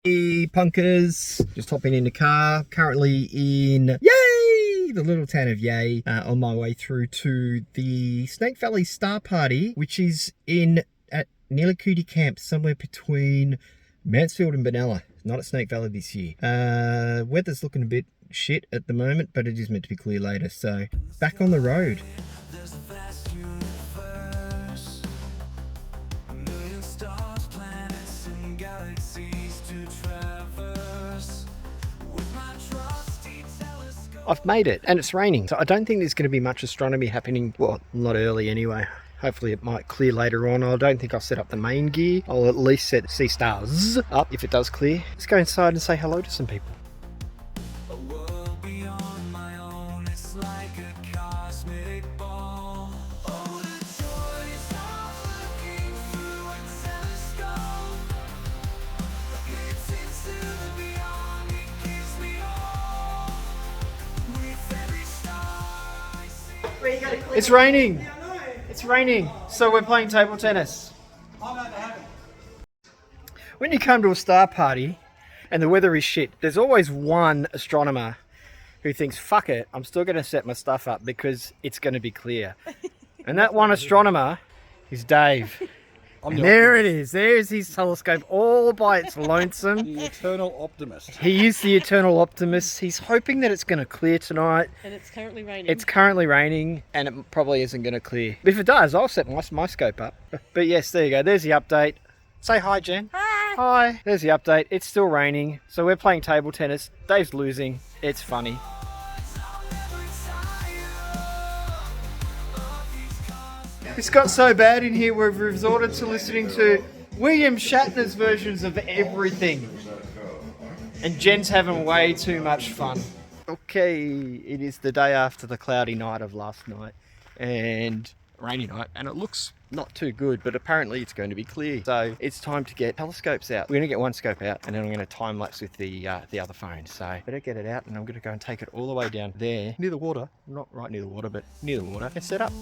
Hey punkers, just hopping in the car, currently in Yay, the little town of Yay, on my way through to the Snake Valley Star Party, which is at AstroPuNk Camp, somewhere between Mansfield and Benalla. Not at Snake Valley this year. Weather's looking a bit shit at the moment, but it is meant to be clear later, so back on the road. I've made it, and it's raining, so I don't think there's going to be much astronomy happening. Well, not early anyway. Hopefully it might clear later on. I don't think I'll set up the main gear. I'll at least set see stars up if it does clear. Let's go inside and say hello to some people. It's raining. It's raining, so we're playing table tennis. When you come to a star party and the weather is shit, there's always one astronomer who thinks, fuck it, I'm still going to set my stuff up because it's going to be clear. And that one astronomer is Dave. And there it is. There's his telescope all by its lonesome. The eternal optimist. He is the eternal optimist. He's hoping that it's going to clear tonight. And it's currently raining. It's currently raining and it probably isn't going to clear. But if it does, I'll set my scope up. But yes, there you go. There's the update. Say hi, Jen. Hi. Hi. There's the update. It's still raining. So we're playing table tennis. Dave's losing. It's funny. It's got so bad in here we've resorted to listening to William Shatner's versions of everything. And Jen's having way too much fun. Okay, it is the day after the cloudy night of last night and rainy night, and it looks not too good, but apparently it's going to be clear. So it's time to get telescopes out. We're going to get one scope out and then I'm going to time lapse with the other phone. So better get it out and I'm going to go and take it all the way down there near the water. Not right near the water, but near the water and set up.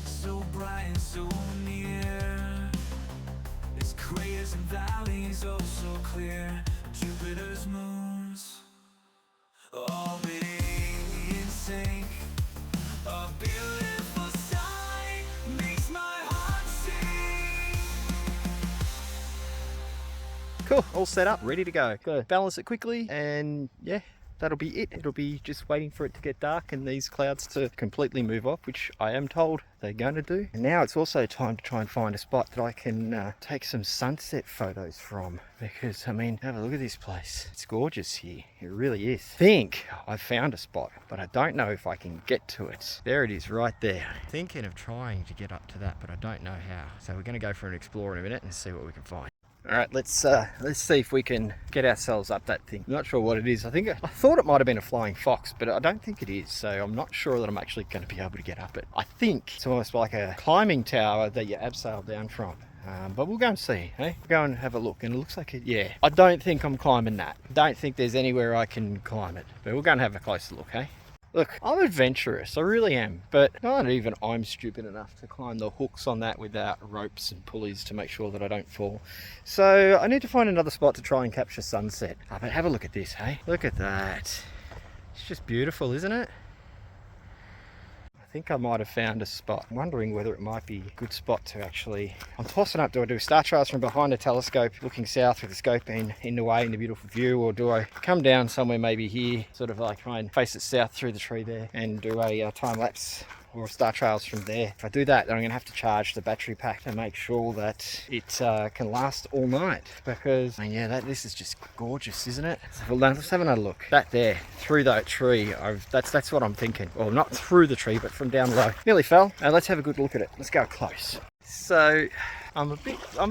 So bright and so near, its craters and valleys oh so clear, Jupiter's moons orbiting in sync, a beautiful sight makes my heart sing. Cool, all set up, ready to go. Gotta balance it quickly and yeah, that'll be it. It'll be just waiting for it to get dark and these clouds to completely move off, which I am told they're going to do. And now it's also time to try and find a spot that I can take some sunset photos from, because I mean, have a look at this place. It's gorgeous here. It really is. I think I've found a spot, but I don't know if I can get to it. There it is right there. Thinking of trying to get up to that, but I don't know how. So we're going to go for an explore in a minute and see what we can find. All right, let's see if we can get ourselves up that thing. I'm not sure what it is. I thought it might have been a flying fox, but I don't think it is. So I'm not sure that I'm actually going to be able to get up it. I think it's almost like a climbing tower that you abseil down from. But we'll go and see, hey? We'll go and have a look, and it looks like it, yeah. I don't think I'm climbing that. I don't think there's anywhere I can climb it, but we'll go and have a closer look, hey? Look, I'm adventurous, I really am, but not even I'm stupid enough to climb the hooks on that without ropes and pulleys to make sure that I don't fall. So I need to find another spot to try and capture sunset. Oh, but have a look at this, hey? Look at that. It's just beautiful, isn't it? I think I might have found a spot. I'm wondering whether it might be a good spot to actually... I'm tossing up, do I do star trails from behind a telescope, looking south with the scope in the way in the beautiful view, or do I come down somewhere maybe here, sort of like try and face it south through the tree there and do a time lapse or star trails from there? If I do that, then I'm going to have to charge the battery pack to make sure that it can last all night, because I mean, yeah, this is just gorgeous, isn't it? So let's have another look. That there, through that tree, that's what I'm thinking. Well, not through the tree, but from down low. Nearly fell. Let's have a good look at it. Let's go close. So I'm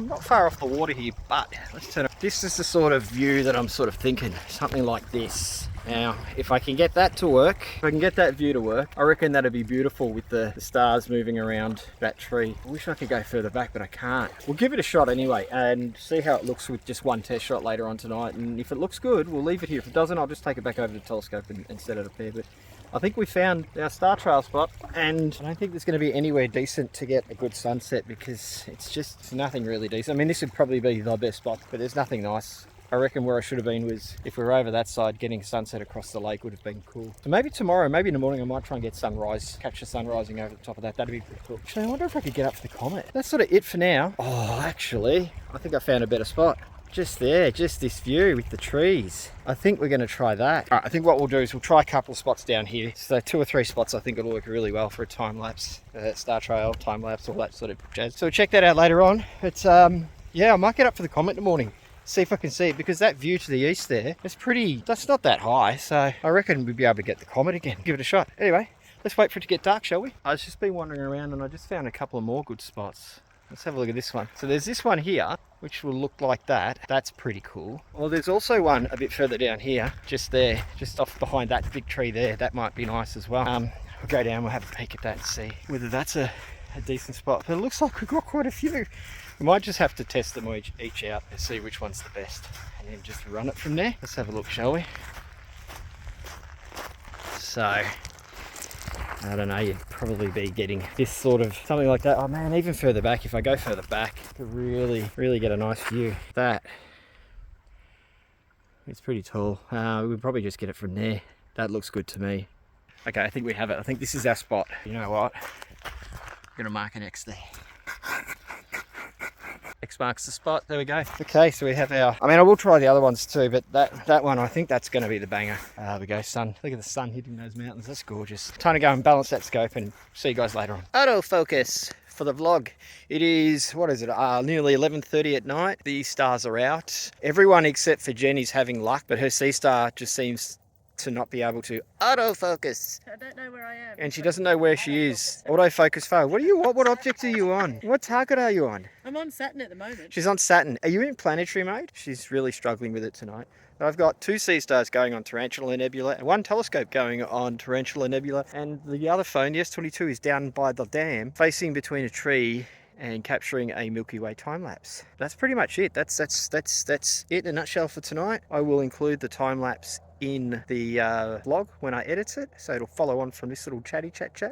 not far off the water here, but let's turn up. This is the sort of view that I'm sort of thinking, something like this. Now, if I can get that to work, if I can get that view to work, I reckon that'd be beautiful with the stars moving around that tree. I wish I could go further back, but I can't. We'll give it a shot anyway and see how it looks with just one test shot later on tonight. And if it looks good, we'll leave it here. If it doesn't, I'll just take it back over to the telescope and set it up there. But I think we found our star trail spot, and I don't think there's going to be anywhere decent to get a good sunset, because it's nothing really decent. I mean, this would probably be the best spot, but there's nothing nice I reckon where I should have been was, if we were over that side, getting sunset across the lake would have been cool. So maybe tomorrow, maybe in the morning, I might try and get sunrise, catch the sun rising over the top of that. That'd be pretty cool. Actually, I wonder if I could get up to the comet. That's sort of it for now. Oh, actually, I think I found a better spot. Just there, just this view with the trees. I think we're going to try that. All right, I think what we'll do is we'll try a couple of spots down here. So 2 or 3 spots I think it'll work really well for a time lapse, star trail, time lapse, all that sort of jazz. So we'll check that out later on. But yeah, I might get up for the comet in the morning. See if I can see it, because that view to the east there, that's not that high. So I reckon we'd be able to get the comet again. Give it a shot. Anyway, let's wait for it to get dark, shall we? I've just been wandering around and I just found a couple of more good spots. Let's have a look at this one. So there's this one here, which will look like that. That's pretty cool. Well, there's also one a bit further down here, just there, just off behind that big tree there. That might be nice as well. We'll go down, we'll have a peek at that and see whether that's a decent spot. But it looks like we've got quite a few. We might just have to test them each out and see which one's the best, and then just run it from there. Let's have a look, shall we? So, I don't know, you'd probably be getting this sort of, something like that. Oh man, even further back, if I go further back, you could really get a nice view. That, it's pretty tall. We would probably just get it from there. That looks good to me. Okay, I think we have it. I think this is our spot. You know what? I'm gonna mark an X there. X marks the spot. There we go. Okay, so we have our, I mean, I will try the other ones too, but that one, I think that's going to be the banger. There we go, sun. Look at the sun hitting those mountains. That's gorgeous. Time to go and balance that scope and see you guys later on. Autofocus for the vlog. It is, what is it, nearly 11:30 at night. The stars are out. Everyone except for Jen is having luck, but her sea star just seems to not be able to autofocus. I don't know where I am. And she doesn't know where she is. Autofocus fail. What object are you on? What target are you on? I'm on Saturn at the moment. She's on Saturn. Are you in planetary mode? She's really struggling with it tonight. But I've got 2 sea stars going on Tarantula Nebula and 1 telescope going on Tarantula Nebula, and the other phone, the S22, is down by the dam, facing between a tree and capturing a Milky Way time lapse. That's pretty much it. That's it in a nutshell for tonight. I will include the time lapse in the vlog when I edit it, so it'll follow on from this little chat,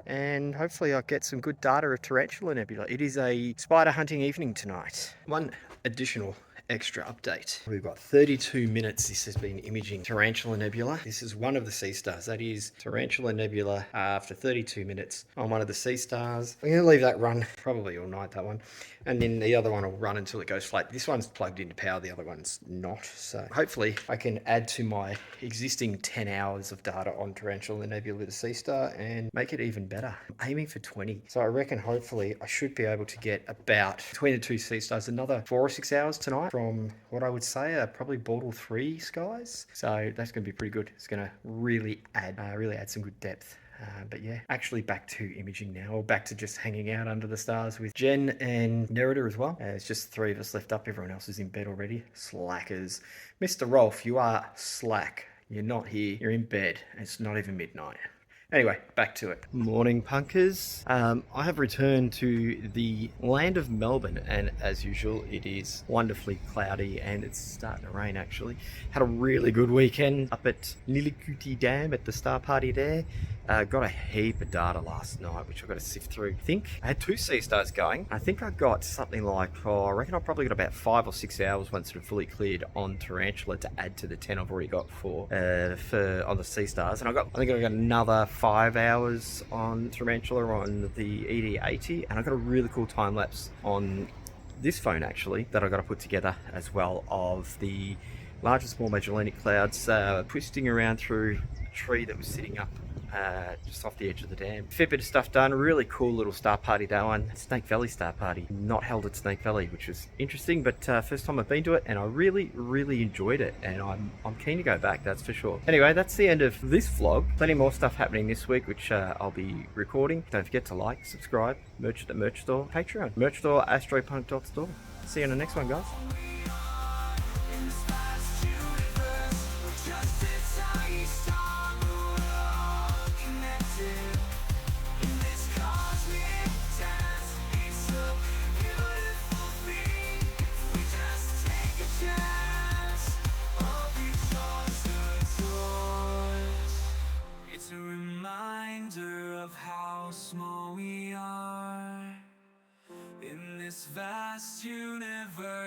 and hopefully I'll get some good data of Tarantula Nebula. It is a spider hunting evening tonight. One additional extra update. We've got 32 minutes this has been imaging Tarantula Nebula. This is one of the sea stars. That is Tarantula Nebula after 32 minutes on one of the sea stars. I'm going to leave that run probably all night, that one. And then the other one will run until it goes flat. This one's plugged into power, the other one's not. So hopefully I can add to my existing 10 hours of data on Tarantula Nebula with a sea star and make it even better. I'm aiming for 20. So I reckon hopefully I should be able to get about, between the 2 sea stars, another 4 or 6 hours tonight from what I would say are probably Bortle 3 skies. So that's going to be pretty good. It's going to really add some good depth. But yeah, actually back to imaging now, or back to just hanging out under the stars with Jen and Nerida as well. It's just 3 of us left up. Everyone else is in bed already. Slackers. Mr. Rolf, you are slack. You're not here. You're in bed. It's not even midnight. Anyway, back to it. Morning, punkers. I have returned to the land of Melbourne, and as usual, it is wonderfully cloudy and it's starting to rain actually. Had a really good weekend up at Lillikuti Dam at the Star Party there. Got a heap of data last night, which I've got to sift through. I think I had 2 sea stars going. I think I got something like, I reckon I probably got about 5 or 6 hours once it had fully cleared on Tarantula to add to the 10 I've already got for on the sea stars. And I think I got another 5 hours on Tarantula on the ED80, and I got a really cool time lapse on this phone actually that I got to put together as well of the large and small Magellanic clouds twisting around through a tree that was sitting up just off the edge of the dam. Fair bit of stuff done. Really cool little star party, that one. Snake Valley Star Party. Not held at Snake Valley, which was interesting, but first time I've been to it, and I really enjoyed it, and I'm keen to go back, that's for sure. Anyway, that's the end of this vlog. Plenty more stuff happening this week, which I'll be recording. Don't forget to like, subscribe, merch at the merch store, Patreon, merch store, AstroPuNk.store. See you in the next one, guys. Of how small we are in this vast universe.